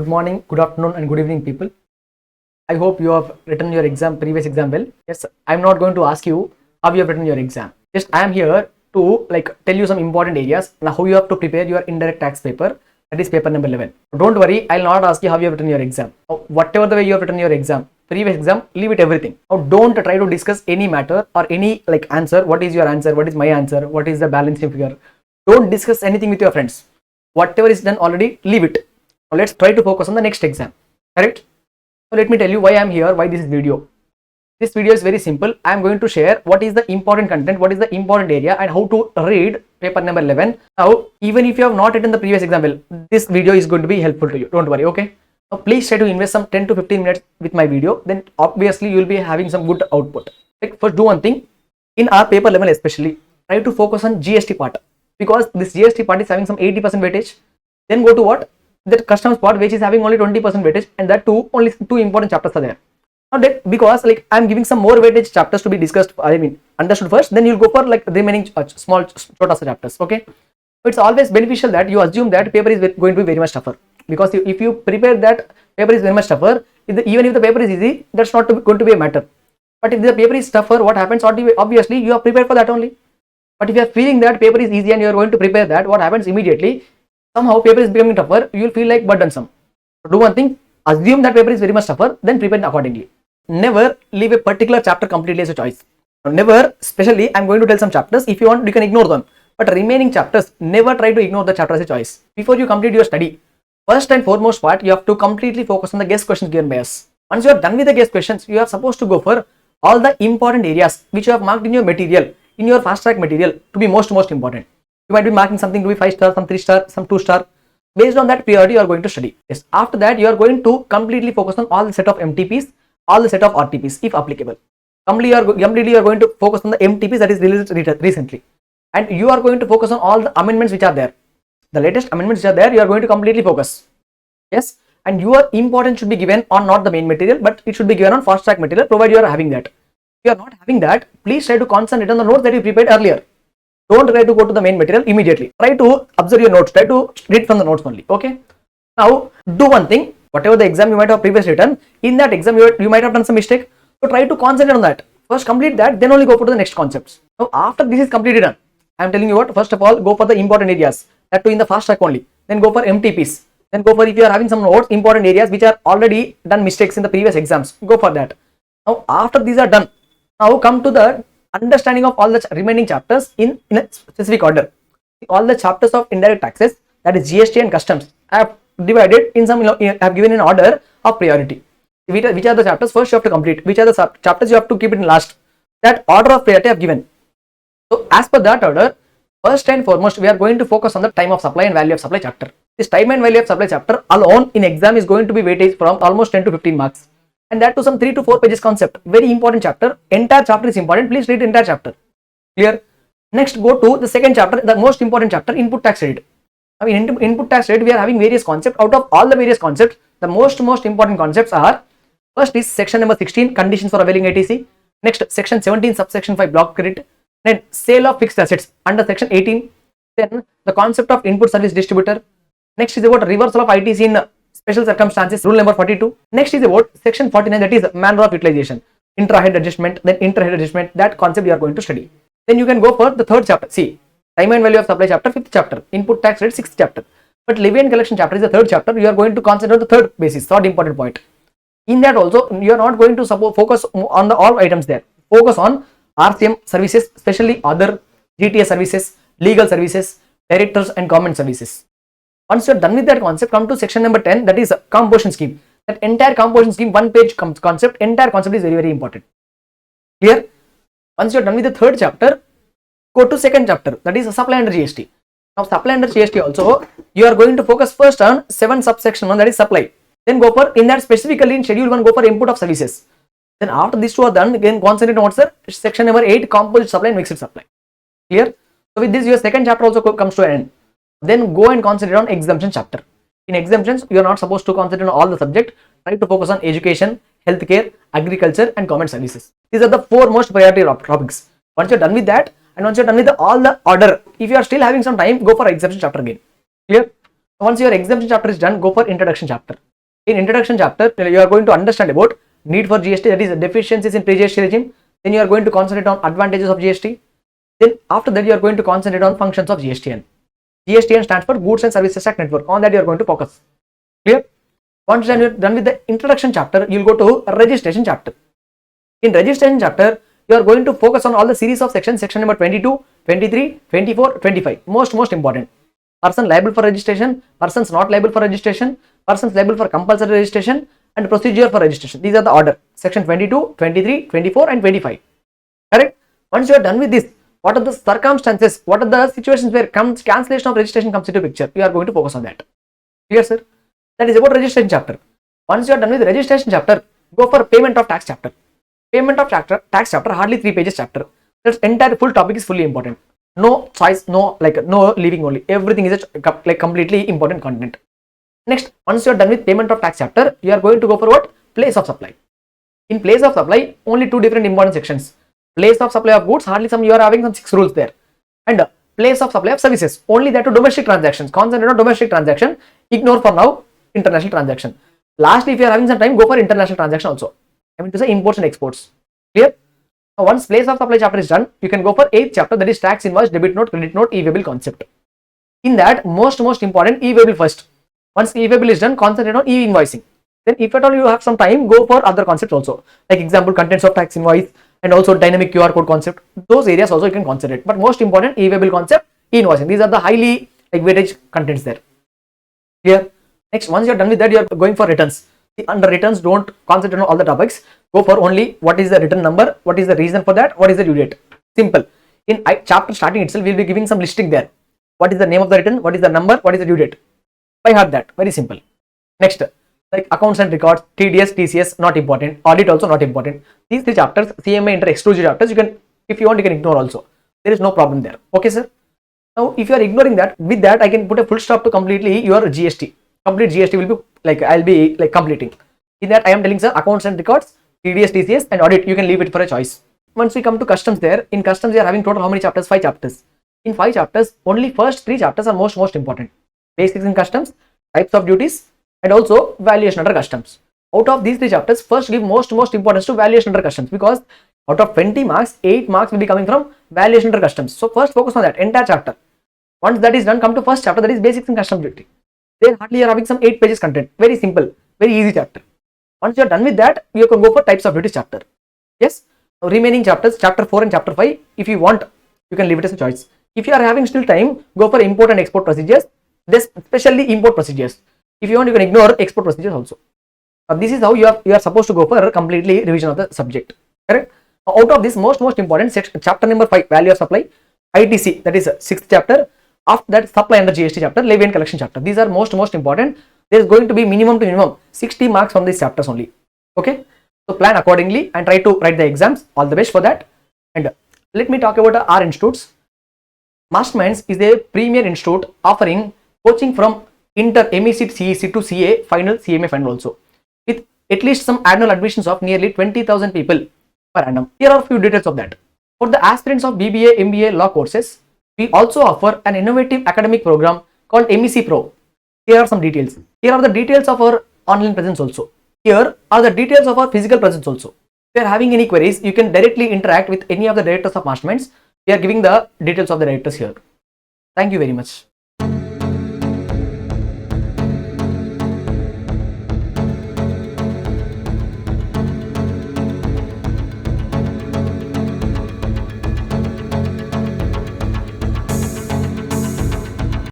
morning, good afternoon, and good evening, people. I hope you have written your previous exam well. Yes, I'm not going to ask you how you have written your exam. Just I am here to tell you some important areas and how you have to prepare your indirect tax paper. That is paper number 11. Don't worry, I'll not ask you how you have written your exam. Whatever the way you have written your exam, previous exam, leave it everything. Now don't try to discuss any matter or any answer. What is your answer? What is my answer? What is the balancing figure? Don't discuss anything with your friends. Whatever is done already, leave it. Now let's try to focus on the next exam. Correct? So let me tell you why I am here, why this video. This video is very simple. I am going to share what is the important content, what is the important area, and how to read paper number 11. Now, even if you have not written the previous exam well, this video is going to be helpful to you. Don't worry, okay? Now, please try to invest some 10 to 15 minutes with my video. Then obviously you will be having some good output. First, do one thing. In our paper 11 especially, try to focus on GST part, because this GST part is having some 80% weightage. Then go to what? That customs part, which is having only 20% weightage, and that too only two important chapters are there. Now that, because I'm giving some more weightage chapters to be discussed, understood first, then you'll go for remaining small shorter chapters. Okay, it's always beneficial that you assume that paper is going to be very much tougher, because if you prepare that paper is very much tougher, even if the paper is easy, that's not going to be a matter. But if the paper is tougher, what happens? Obviously you are prepared for that only. But if you are feeling that paper is easy and you are going to prepare that, what happens immediately? Somehow paper is becoming tougher, you will feel like burdensome. So do one thing, assume that paper is very much tougher, then prepare accordingly. Never leave a particular chapter completely as a choice. Never, especially I'm going to tell some chapters, if you want you can ignore them. But remaining chapters, never try to ignore the chapter as a choice. Before you complete your study, first and foremost part, you have to completely focus on the guest questions given by us. Once you are done with the guest questions, you are supposed to go for all the important areas which you have marked in your material, in your fast track material, to be most important. You might be marking something to be 5 star, some 3 star, some 2 star. Based on that priority, you are going to study. Yes. After that, you are going to completely focus on all the set of MTPs, all the set of RTPs, if applicable. Completely, you are going to focus on the MTPs that is released recently, and you are going to focus on all the amendments which are there. The latest amendments which are there, you are going to completely focus. Yes, and your importance should be given on not the main material, but it should be given on fast track material, provided you are having that. If you are not having that, please try to concentrate on the notes that you prepared earlier. Don't try to go to the main material immediately. Try to observe your notes. Try to read from the notes only. Okay. Now, do one thing. Whatever the exam you might have previously written, in that exam you might have done some mistake. So try to concentrate on that. First complete that, then only go for the next concepts. Now, after this is completely done, I am telling you what. First of all, go for the important areas. That too in the fast track only. Then go for MTPs. Then go for, if you are having some notes, important areas which are already done mistakes in the previous exams. Go for that. Now, after these are done, now come to the understanding of all the remaining chapters in a specific order. All the chapters of indirect taxes, that is GST and customs, I have divided in some, I have given in order of priority. Which are the chapters first you have to complete, which are the chapters you have to keep it in last. That order of priority I have given. So as per that order, first and foremost, we are going to focus on the time of supply and value of supply chapter. This time and value of supply chapter alone in exam is going to be weightage from almost 10 to 15 marks. And that to some 3 to 4 pages concept. Very important chapter. Entire chapter is important. Please read the entire chapter. Clear? Next, go to the second chapter, the most important chapter, input tax credit. Input tax credit, we are having various concepts. Out of all the various concepts, the most important concepts are, first is section number 16, conditions for availing ITC. Next, section 17, subsection 5, block credit. Then sale of fixed assets under section 18. Then the concept of input service distributor. Next is about reversal of ITC in special circumstances, rule number 42. Next is about section 49, that is manner of utilization, intra-head adjustment, then inter-head adjustment. That concept you are going to study. Then you can go for the third chapter. See, time and value of supply chapter, 5th chapter, input tax rate, 6th chapter. But levy and collection chapter is the third chapter. You are going to consider the third basis, third important point. In that also, you are not going to focus on the all items there. Focus on RCM services, especially other GTS services, legal services, directors and government services. Once you are done with that concept, come to section number 10, that is composition scheme. That entire composition scheme, one page concept, entire concept is very important. Clear? Once you are done with the third chapter, go to second chapter, that is supply under GST. Now supply under GST also, you are going to focus first on 7 subsection 1, that is supply. Then go for, in that specifically in schedule 1, go for input of services. Then after these two are done, again concentrate on what's the section number 8, composite supply and mixed supply. Clear? So with this, your second chapter also comes to an end. Then go and concentrate on exemption chapter. In exemptions, you are not supposed to concentrate on all the subject. Try to focus on education, healthcare, agriculture and government services. These are the 4 most priority topics. Once you are done with that, and once you are done with all the order, if you are still having some time, go for exemption chapter again. Clear? Once your exemption chapter is done, go for introduction chapter. In introduction chapter, you are going to understand about need for GST, that is deficiencies in pre-GST regime. Then you are going to concentrate on advantages of GST. Then after that, you are going to concentrate on functions of GSTN. GSTN stands for Goods and Services Tax Network. On that, you are going to focus. Clear? Once you are done with the introduction chapter, you will go to registration chapter. In registration chapter, you are going to focus on all the series of sections, section number 22, 23, 24, 25. Most important. Person liable for registration, persons not liable for registration, persons liable for compulsory registration, and procedure for registration. These are the order. Section 22, 23, 24, and 25. Correct? Once you are done with this, what are the circumstances? What are the situations where cancellation of registration comes into picture? You are going to focus on that. Clear, sir? That is about registration chapter. Once you are done with the registration chapter, go for payment of tax chapter. Payment of tax chapter, hardly 3 pages chapter. That entire full topic is fully important. No choice, no leaving only. Everything is completely important content. Next, once you are done with payment of tax chapter, you are going to go for what? Place of supply. In place of supply, only 2 different important sections. Place of supply of goods, hardly you are having some 6 rules there. And place of supply of services, only that to domestic transactions. Concentrate on domestic transaction, ignore for now international transaction. Lastly, if you are having some time, go for international transaction also. I mean to say imports and exports. Clear? Now, once place of supply chapter is done, you can go for 8th chapter, that is tax invoice, debit note, credit note, e-waybill concept. In that, most important, e-waybill first. Once e-waybill is done, concentrate on e-invoicing. Then if at all you have some time, go for other concepts also. Like example, contents of tax invoice, and also dynamic QR code concept. Those areas also you can concentrate. But most important, e-waybill concept, e-invoicing. These are the highly weightage contents there. Clear? Next, once you are done with that, you are going for returns. Under returns, don't concentrate on all the topics. Go for only what is the return number, what is the reason for that, what is the due date. Simple. In chapter starting itself, we will be giving some listing there. What is the name of the return, what is the number, what is the due date. By heart that. Very simple. Next, like accounts and records, TDS, TCS, not important. Audit also not important. These 3 chapters, CMA inter exclusive chapters, you can, if you want, you can ignore also. There is no problem there. Okay, sir. Now, if you are ignoring that, with that, I can put a full stop to completely your GST. Complete GST will be I'll be completing. In that, I am telling, sir, accounts and records, TDS, TCS, and audit. You can leave it for a choice. Once we come to customs there, in customs we are having total how many chapters? 5 chapters. In 5 chapters, only first 3 chapters are most important. Basics in customs, types of duties, and also valuation under customs. Out of these 3 chapters, first give most importance to valuation under customs, because out of 20 marks, 8 marks will be coming from valuation under customs. So first focus on that entire chapter. Once that is done, come to first chapter, that is basics in customs duty. There hardly you are having some 8 pages content. Very simple, very easy chapter. Once you are done with that, you can go for types of duties chapter. Yes. Now, remaining chapters, chapter 4 and chapter 5, if you want, you can leave it as a choice. If you are having still time, go for import and export procedures. This especially import procedures. If you want, you can ignore export procedures also. This is how you are supposed to go for completely revision of the subject. Correct? Out of this, most important section, chapter number 5, value of supply, ITC, that is 6th chapter. After that, supply under GST chapter, levy and collection chapter. These are most important. There is going to be minimum 60 marks from these chapters only. Okay, so plan accordingly and try to write the exams. All the best for that. And let me talk about our institutes. Masterminds is a premier institute offering coaching from inter MEC CEC to CA final, CMA final also, with at least some annual admissions of nearly 20,000 people per annum. Here are a few details of that. For the aspirants of BBA, MBA law courses, we also offer an innovative academic program called MEC Pro. Here are some details. Here are the details of our online presence also. Here are the details of our physical presence also. If you are having any queries, you can directly interact with any of the directors of Masterminds. We are giving the details of the directors here. Thank you very much.